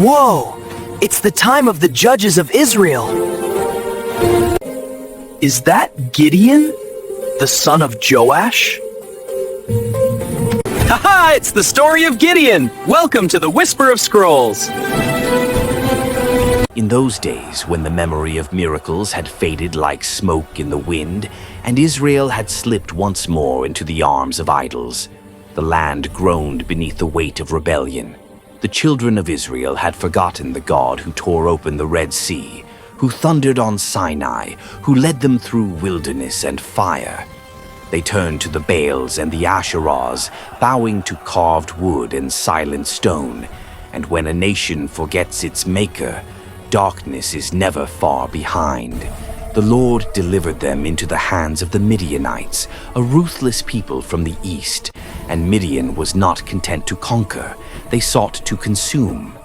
Whoa! It's the time of the judges of Israel. Is that Gideon, the son of Joash? Haha! It's the story of Gideon! Welcome to the Whisper of Scrolls! In those days, when the memory of miracles had faded like smoke in the wind, and Israel had slipped once more into the arms of idols, the land groaned beneath the weight of rebellion. The children of Israel had forgotten the God who tore open the Red Sea, who thundered on Sinai, who led them through wilderness and fire. They turned to the Baals and the Asherahs, bowing to carved wood and silent stone. And when a nation forgets its maker, darkness is never far behind. The Lord delivered them into the hands of the Midianites, a ruthless people from the east. And Midian was not content to conquer. They sought to consume.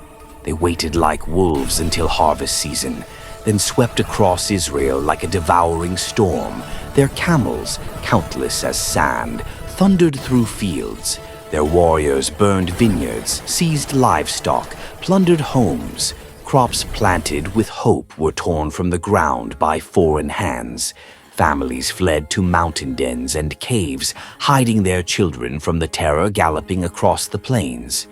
They waited like wolves until harvest season, then swept across Israel like a devouring storm. Their camels, countless as sand, thundered through fields. Their warriors burned vineyards, seized livestock, plundered homes. Crops planted with hope were torn from the ground by foreign hands. Families fled to mountain dens and caves, hiding their children from the terror galloping across the plains.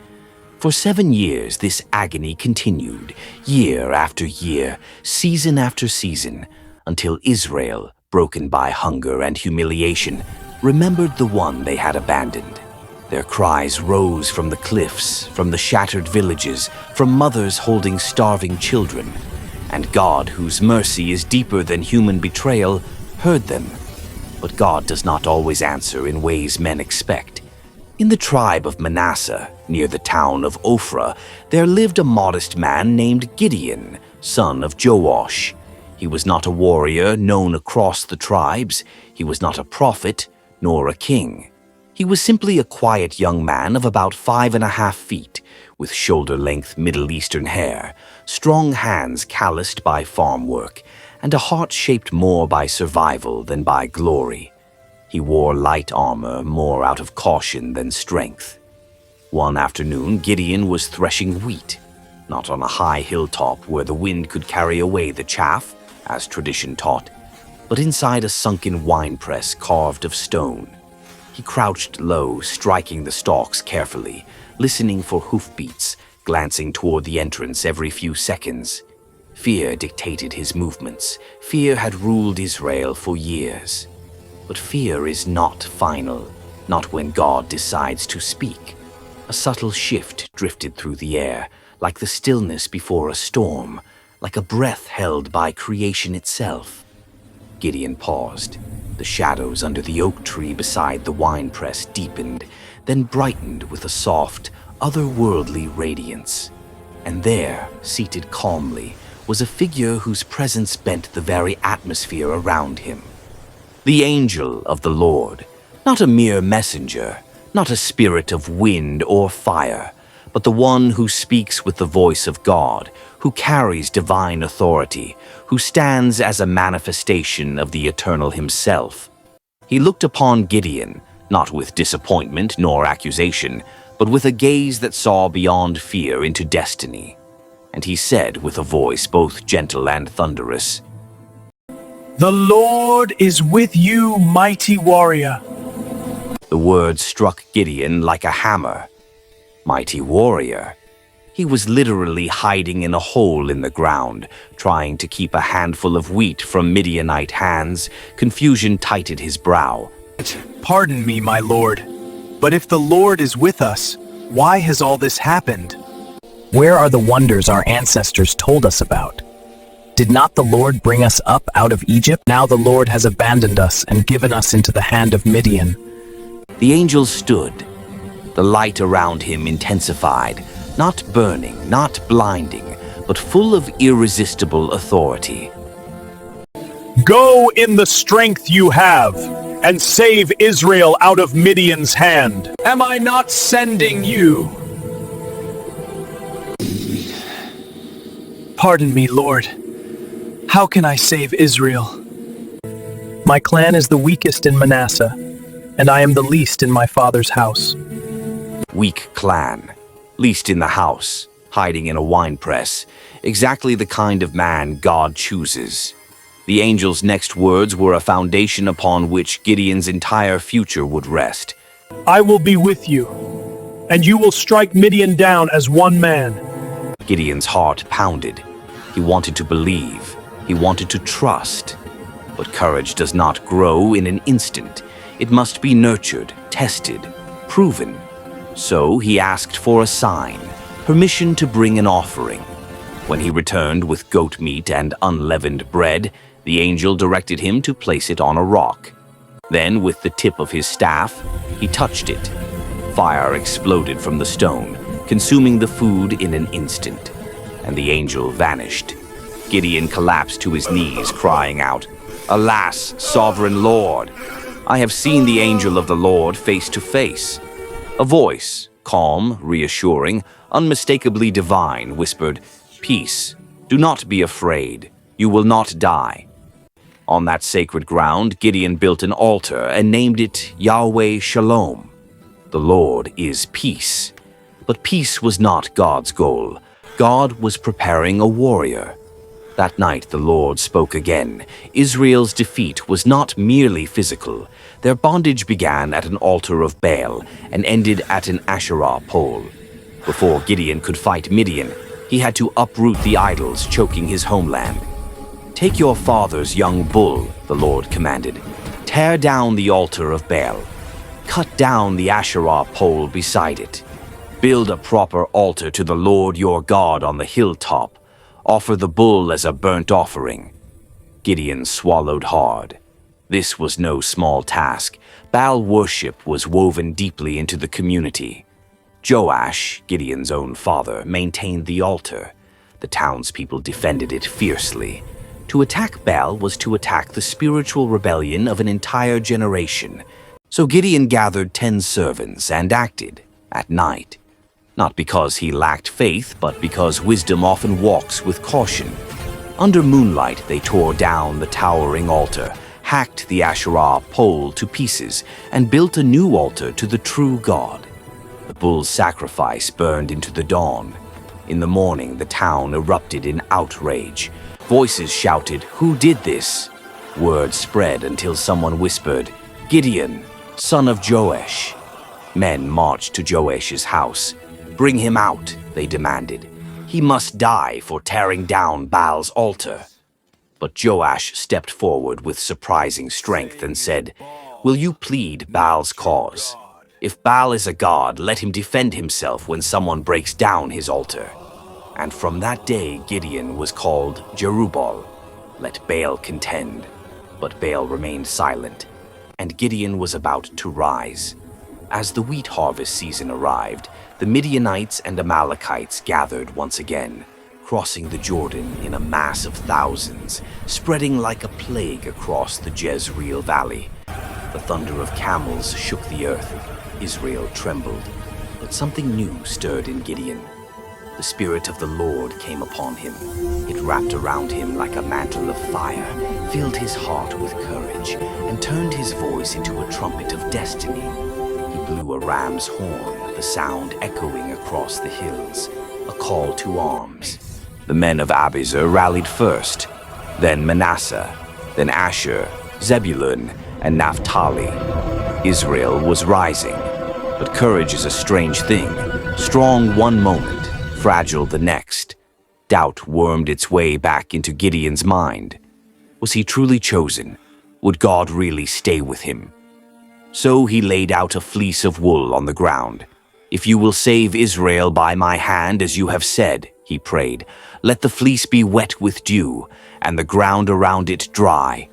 For 7 years, this agony continued, year after year, season after season, until Israel, broken by hunger and humiliation, remembered the one they had abandoned. Their cries rose from the cliffs, from the shattered villages, from mothers holding starving children. And God, whose mercy is deeper than human betrayal, heard them. But God does not always answer in ways men expect. In the tribe of Manasseh, near the town of Ophrah, there lived a modest man named Gideon, son of Joash. He was not a warrior known across the tribes. He was not a prophet, nor a king. He was simply a quiet young man of about 5.5 feet, with shoulder-length Middle Eastern hair, strong hands calloused by farm work, and a heart shaped more by survival than by glory. He wore light armor more out of caution than strength. One afternoon, Gideon was threshing wheat, not on a high hilltop where the wind could carry away the chaff, as tradition taught, but inside a sunken winepress carved of stone. He crouched low, striking the stalks carefully, listening for hoofbeats, glancing toward the entrance every few seconds. Fear dictated his movements. Fear had ruled Israel for years. But fear is not final, not when God decides to speak. A subtle shift drifted through the air, like the stillness before a storm, like a breath held by creation itself. Gideon paused. The shadows under the oak tree beside the winepress deepened, then brightened with a soft, otherworldly radiance. And there, seated calmly, was a figure whose presence bent the very atmosphere around him. The angel of the Lord, not a mere messenger, not a spirit of wind or fire, but the one who speaks with the voice of God, who carries divine authority, who stands as a manifestation of the Eternal himself. He looked upon Gideon, not with disappointment nor accusation, but with a gaze that saw beyond fear into destiny. And he said with a voice both gentle and thunderous, "The Lord is with you, mighty warrior." The words struck Gideon like a hammer. Mighty warrior. He was literally hiding in a hole in the ground, trying to keep a handful of wheat from Midianite hands. Confusion tightened his brow. "Pardon me, my lord, but if the Lord is with us, why has all this happened? Where are the wonders our ancestors told us about? Did not the Lord bring us up out of Egypt? Now the Lord has abandoned us and given us into the hand of Midian." The angel stood. The light around him intensified, not burning, not blinding, but full of irresistible authority. "Go in the strength you have, and save Israel out of Midian's hand. Am I not sending you?" "Pardon me, Lord. How can I save Israel? My clan is the weakest in Manasseh, and I am the least in my father's house." Weak clan, least in the house, hiding in a winepress, exactly the kind of man God chooses. The angel's next words were a foundation upon which Gideon's entire future would rest. I will be with you, and you will strike Midian down as one man. Gideon's heart pounded. He wanted to believe. He wanted to trust. But courage does not grow in an instant. It must be nurtured, tested, proven. So he asked for a sign, permission to bring an offering. When he returned with goat meat and unleavened bread, the angel directed him to place it on a rock. Then, with the tip of his staff, he touched it. Fire exploded from the stone, consuming the food in an instant, and the angel vanished. Gideon collapsed to his knees, crying out, "Alas, sovereign Lord! I have seen the angel of the Lord face to face." A voice, calm, reassuring, unmistakably divine, whispered, "Peace, do not be afraid. You will not die." On that sacred ground, Gideon built an altar and named it Yahweh-Shalom. The Lord is peace. But peace was not God's goal. God was preparing a warrior. That night the Lord spoke again. Israel's defeat was not merely physical. Their bondage began at an altar of Baal and ended at an Asherah pole. Before Gideon could fight Midian, he had to uproot the idols choking his homeland. "Take your father's young bull," the Lord commanded. "Tear down the altar of Baal. Cut down the Asherah pole beside it. Build a proper altar to the Lord your God on the hilltop. Offer the bull as a burnt offering." Gideon swallowed hard. This was no small task. Baal worship was woven deeply into the community. Joash, Gideon's own father, maintained the altar. The townspeople defended it fiercely. To attack Baal was to attack the spiritual rebellion of an entire generation. So Gideon gathered 10 servants and acted at night. Not because he lacked faith, but because wisdom often walks with caution. Under moonlight, they tore down the towering altar, hacked the Asherah pole to pieces, and built a new altar to the true God. The bull's sacrifice burned into the dawn. In the morning, the town erupted in outrage. Voices shouted, "Who did this?" Word spread until someone whispered, "Gideon, son of Joash." Men marched to Joash's house. "Bring him out," they demanded. "He must die for tearing down Baal's altar." But Joash stepped forward with surprising strength and said, "Will you plead Baal's cause? If Baal is a god, let him defend himself when someone breaks down his altar." And from that day Gideon was called Jerubbaal. Let Baal contend. But Baal remained silent, and Gideon was about to rise. As the wheat harvest season arrived, the Midianites and Amalekites gathered once again, crossing the Jordan in a mass of thousands, spreading like a plague across the Jezreel Valley. The thunder of camels shook the earth. Israel trembled, but something new stirred in Gideon. The Spirit of the Lord came upon him. It wrapped around him like a mantle of fire, filled his heart with courage, and turned his voice into a trumpet of destiny. He blew a ram's horn, the sound echoing across the hills, a call to arms. The men of Abiezer rallied first, then Manasseh, then Asher, Zebulun, and Naphtali. Israel was rising, but courage is a strange thing, strong one moment, fragile the next. Doubt wormed its way back into Gideon's mind. Was he truly chosen? Would God really stay with him? So he laid out a fleece of wool on the ground. "If you will save Israel by my hand, as you have said," he prayed, "let the fleece be wet with dew, and the ground around it dry."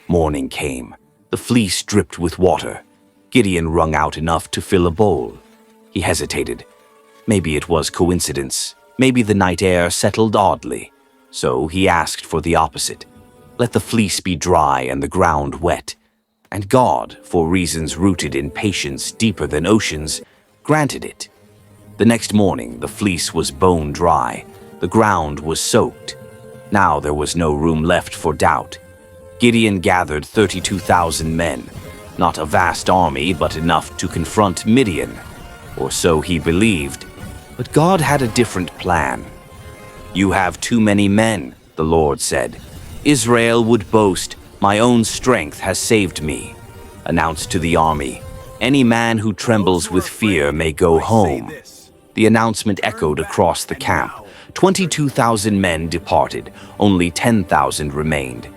Morning came. The fleece dripped with water. Gideon wrung out enough to fill a bowl. He hesitated. Maybe it was coincidence. Maybe the night air settled oddly. So he asked for the opposite. Let the fleece be dry and the ground wet. And God, for reasons rooted in patience deeper than oceans, granted it. The next morning, the fleece was bone dry. The ground was soaked. Now there was no room left for doubt. Gideon gathered 32,000 men. Not a vast army, but enough to confront Midian. Or so he believed. But God had a different plan. "You have too many men," the Lord said. "Israel would boast, 'My own strength has saved me,'" announced to the army. "Any man who trembles with fear may go home." The announcement echoed across the camp. 22,000 men departed, only 10,000 remained.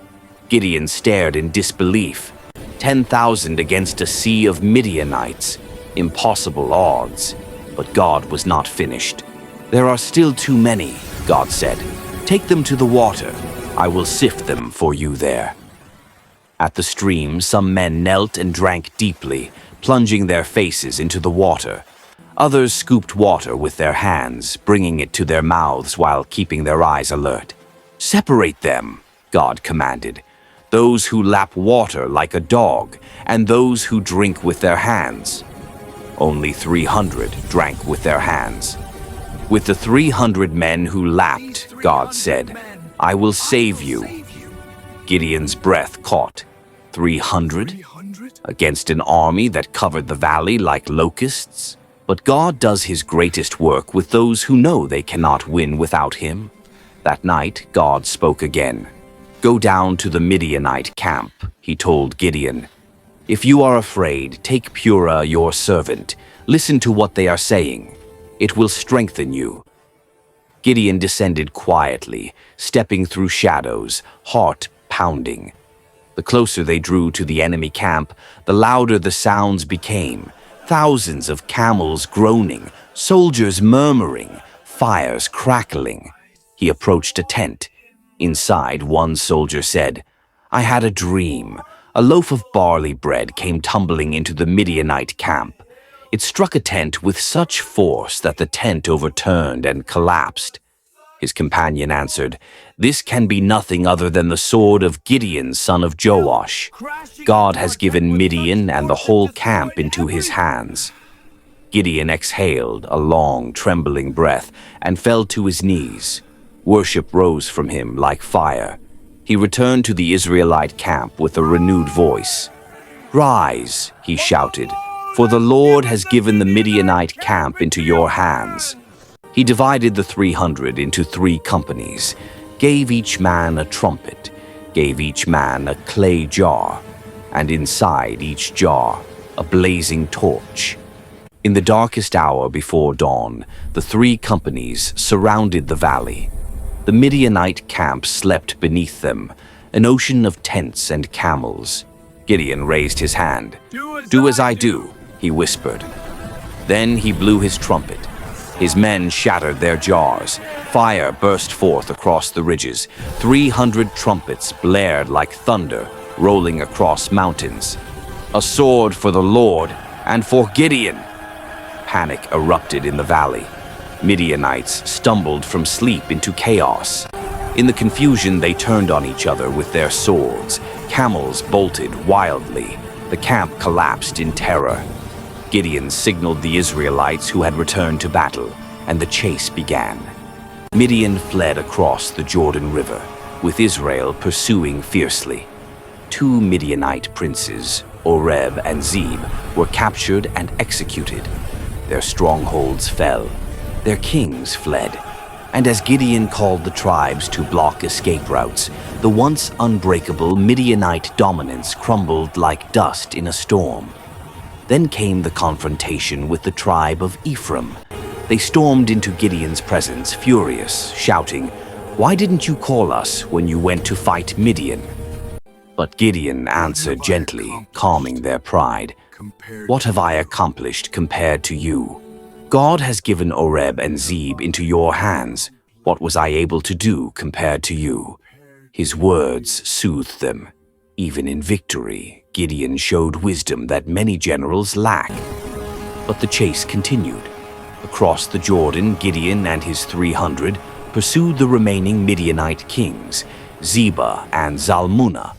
Gideon stared in disbelief. 10,000 against a sea of Midianites. Impossible odds. But God was not finished. "There are still too many," God said. "Take them to the water. I will sift them for you there." At the stream, some men knelt and drank deeply, plunging their faces into the water. Others scooped water with their hands, bringing it to their mouths while keeping their eyes alert. "Separate them," God commanded. "Those who lap water like a dog, and those who drink with their hands." Only 300 drank with their hands. "With the 300 men who lapped," God said, "I will save you." Gideon's breath caught. 300? Against an army that covered the valley like locusts? But God does his greatest work with those who know they cannot win without him. That night, God spoke again. "Go down to the Midianite camp," he told Gideon. "If you are afraid, take Purah, your servant. Listen to what they are saying. It will strengthen you." Gideon descended quietly, stepping through shadows, heart pounding. The closer they drew to the enemy camp, the louder the sounds became. Thousands of camels groaning, soldiers murmuring, fires crackling. He approached a tent. Inside, one soldier said, "I had a dream. A loaf of barley bread came tumbling into the Midianite camp. It struck a tent with such force that the tent overturned and collapsed." His companion answered, "This can be nothing other than the sword of Gideon, son of Joash. God has given Midian and the whole camp into his hands." Gideon exhaled a long, trembling breath and fell to his knees. Worship rose from him like fire. He returned to the Israelite camp with a renewed voice. "Rise," he shouted, "for the Lord has given the Midianite camp into your hands." He divided the 300 into 3 companies, gave each man a trumpet, gave each man a clay jar, and inside each jar a blazing torch. In the darkest hour before dawn, the 3 companies surrounded the valley. The Midianite camp slept beneath them, an ocean of tents and camels. Gideon raised his hand. "Do as I do," he whispered. Then he blew his trumpet. His men shattered their jars. Fire burst forth across the ridges. 300 trumpets blared like thunder, rolling across mountains. "A sword for the Lord and for Gideon!" Panic erupted in the valley. Midianites stumbled from sleep into chaos. In the confusion, they turned on each other with their swords. Camels bolted wildly. The camp collapsed in terror. Gideon signaled the Israelites who had returned to battle, and the chase began. Midian fled across the Jordan River, with Israel pursuing fiercely. 2 Midianite princes, Oreb and Zeb, were captured and executed. Their strongholds fell. Their kings fled. And as Gideon called the tribes to block escape routes, the once unbreakable Midianite dominance crumbled like dust in a storm. Then came the confrontation with the tribe of Ephraim. They stormed into Gideon's presence, furious, shouting, "Why didn't you call us when you went to fight Midian?" But Gideon answered gently, calming their pride, "What have I accomplished compared to you? God has given Oreb and Zeb into your hands. What was I able to do compared to you?" His words soothed them. Even in victory, Gideon showed wisdom that many generals lack. But the chase continued. Across the Jordan, Gideon and his 300 pursued the remaining Midianite kings, Zebah and Zalmunna.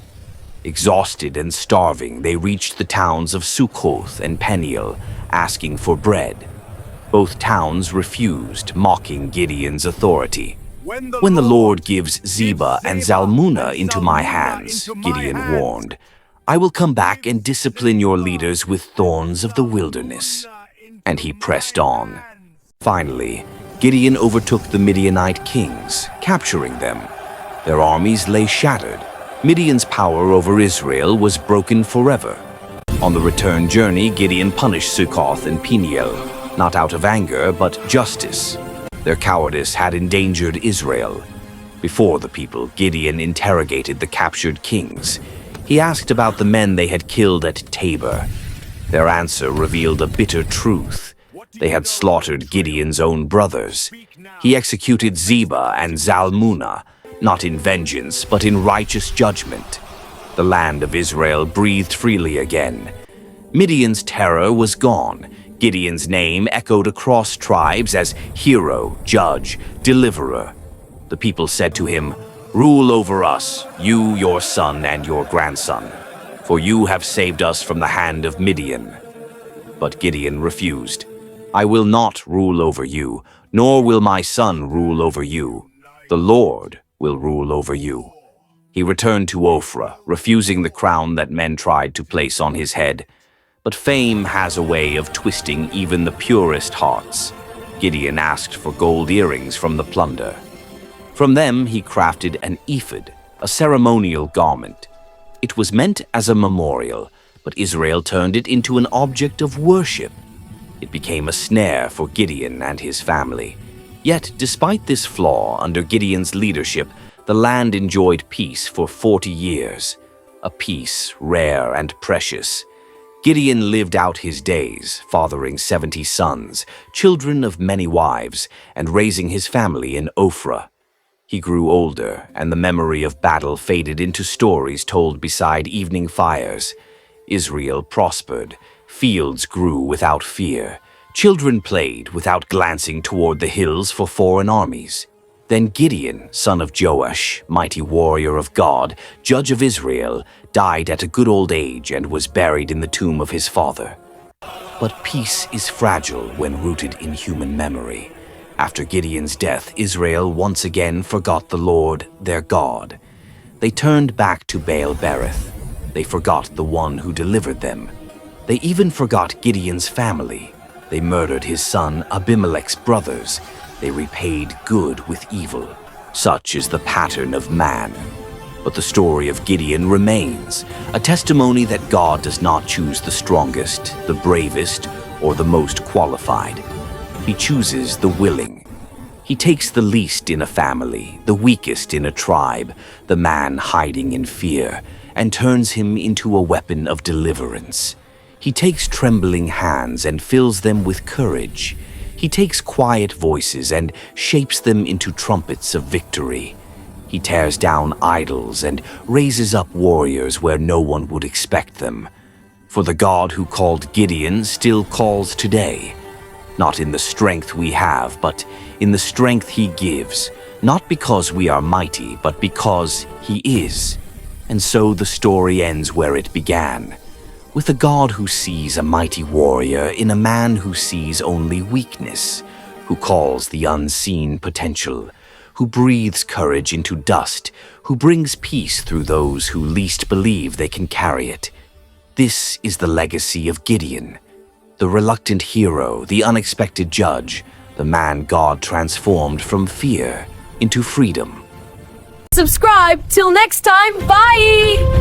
Exhausted and starving, they reached the towns of Sukkoth and Peniel, asking for bread. Both towns refused, mocking Gideon's authority. "When the Lord gives Zebah and Zalmunna into my hands," Gideon warned, "I will come back and discipline your leaders with thorns of the wilderness." And he pressed on. Finally, Gideon overtook the Midianite kings, capturing them. Their armies lay shattered. Midian's power over Israel was broken forever. On the return journey, Gideon punished Succoth and Peniel, not out of anger, but justice. Their cowardice had endangered Israel. Before the people, Gideon interrogated the captured kings. He asked about the men they had killed at Tabor. Their answer revealed a bitter truth. They had slaughtered Gideon's own brothers. He executed Zebah and Zalmunna, not in vengeance, but in righteous judgment. The land of Israel breathed freely again. Midian's terror was gone. Gideon's name echoed across tribes as hero, judge, deliverer. The people said to him, "Rule over us, you, your son, and your grandson, for you have saved us from the hand of Midian." But Gideon refused. "I will not rule over you, nor will my son rule over you. The Lord will rule over you." He returned to Ophrah, refusing the crown that men tried to place on his head. But fame has a way of twisting even the purest hearts. Gideon asked for gold earrings from the plunder. From them he crafted an ephod, a ceremonial garment. It was meant as a memorial, but Israel turned it into an object of worship. It became a snare for Gideon and his family. Yet, despite this flaw, under Gideon's leadership, the land enjoyed peace for 40 years, a peace rare and precious. Gideon lived out his days, fathering 70 sons, children of many wives, and raising his family in Ophrah. He grew older, and the memory of battle faded into stories told beside evening fires. Israel prospered, fields grew without fear, children played without glancing toward the hills for foreign armies. Then Gideon, son of Joash, mighty warrior of God, judge of Israel, died at a good old age and was buried in the tomb of his father. But peace is fragile when rooted in human memory. After Gideon's death, Israel once again forgot the Lord, their God. They turned back to Baal-berith. They forgot the one who delivered them. They even forgot Gideon's family. They murdered his son Abimelech's brothers. They repaid good with evil. Such is the pattern of man. But the story of Gideon remains, a testimony that God does not choose the strongest, the bravest, or the most qualified. He chooses the willing. He takes the least in a family, the weakest in a tribe, the man hiding in fear, and turns him into a weapon of deliverance. He takes trembling hands and fills them with courage. He takes quiet voices and shapes them into trumpets of victory. He tears down idols and raises up warriors where no one would expect them. For the God who called Gideon still calls today. Not in the strength we have, but in the strength he gives. Not because we are mighty, but because he is. And so the story ends where it began, with a God who sees a mighty warrior in a man who sees only weakness, who calls the unseen potential, who breathes courage into dust, who brings peace through those who least believe they can carry it. This is the legacy of Gideon, the reluctant hero, the unexpected judge, the man God transformed from fear into freedom. Subscribe. Till next time. Bye.